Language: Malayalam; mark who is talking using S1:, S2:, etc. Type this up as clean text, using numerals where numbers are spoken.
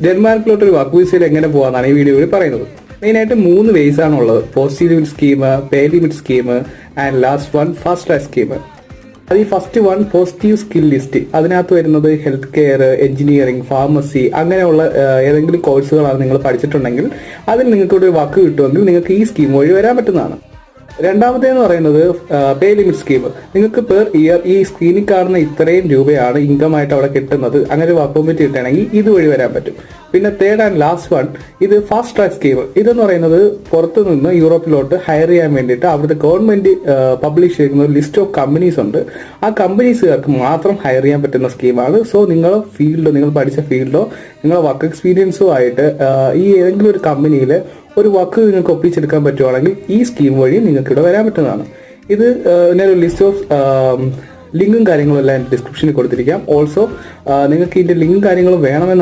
S1: ഡെൻമാർക്കിലോട്ട് ഒരു വർക്ക് വിസയിൽ എങ്ങനെ പോകാന്നാണ് ഈ വീഡിയോയിൽ പറയുന്നത്. മെയിനായിട്ട് 3 വേസ് ആണുള്ളത്: positive limit scheme, pay limit scheme and last one fast track scheme. അത് ഈ first one positive skill list, അതിനകത്ത് വരുന്നത് ഹെൽത്ത് കെയർ, എഞ്ചിനീയറിംഗ്, ഫാർമസി അങ്ങനെയുള്ള ഏതെങ്കിലും കോഴ്സുകളാണ് നിങ്ങൾ പഠിച്ചിട്ടുണ്ടെങ്കിൽ അതിൽ നിങ്ങൾക്ക് ഒരു വർക്ക് കിട്ടുമെങ്കിൽ നിങ്ങൾക്ക് ഈ സ്കീം വഴി വരാൻ പറ്റുന്നതാണ്. രണ്ടാമത്തേന്ന് പറയുന്നത് പേ ലിമിറ്റ് സ്കീം. നിങ്ങൾക്ക് പെർ ഇയർ ഈ സ്ക്രീനിൽ കാണുന്ന ഇത്രയും രൂപയാണ് ഇൻകം ആയിട്ട് അവിടെ കിട്ടുന്നത്, അങ്ങനെ വർക്ക് പെർമിറ്റ് കിട്ടണമെങ്കിൽ ഇതുവഴി വരാൻ പറ്റും. പിന്നെ തേർഡ് ആൻഡ് ലാസ്റ്റ് വൺ, ഇത് ഫാസ്റ്റ് ട്രാക്ക് സ്കീം. ഇതെന്ന് പറയുന്നത് പുറത്തു നിന്ന് യൂറോപ്പിലോട്ട് ഹയർ ചെയ്യാൻ വേണ്ടിയിട്ട് അവിടുത്തെ ഗവൺമെന്റ് പബ്ലിഷ് ചെയ്യുന്ന ഒരു ലിസ്റ്റ് ഓഫ് കമ്പനീസ് ഉണ്ട്. ആ കമ്പനീസുകാർക്ക് മാത്രം ഹയർ ചെയ്യാൻ പറ്റുന്ന സ്കീമാണ്. സോ നിങ്ങളുടെ ഫീൽഡോ, നിങ്ങൾ പഠിച്ച ഫീൽഡോ, നിങ്ങളുടെ വർക്ക് എക്സ്പീരിയൻസോ ആയിട്ട് ഈ ഏതെങ്കിലും ഒരു കമ്പനിയിൽ ഒരു വർക്ക് നിങ്ങൾക്ക് ഒപ്പിച്ചെടുക്കാൻ പറ്റുവാണെങ്കിൽ ഈ സ്കീം വഴി നിങ്ങൾക്ക് ഇവിടെ വരാൻ പറ്റുന്നതാണ്. ഇത് ഒരു ലിസ്റ്റ് ഓഫ് ലിങ്കും കാര്യങ്ങളും എല്ലാം ഡിസ്ക്രിപ്ഷനിൽ കൊടുത്തിരിക്കാം. ഓൾസോ നിങ്ങൾക്ക് ഇതിന്റെ ലിങ്കും കാര്യങ്ങളും വേണമെന്ന്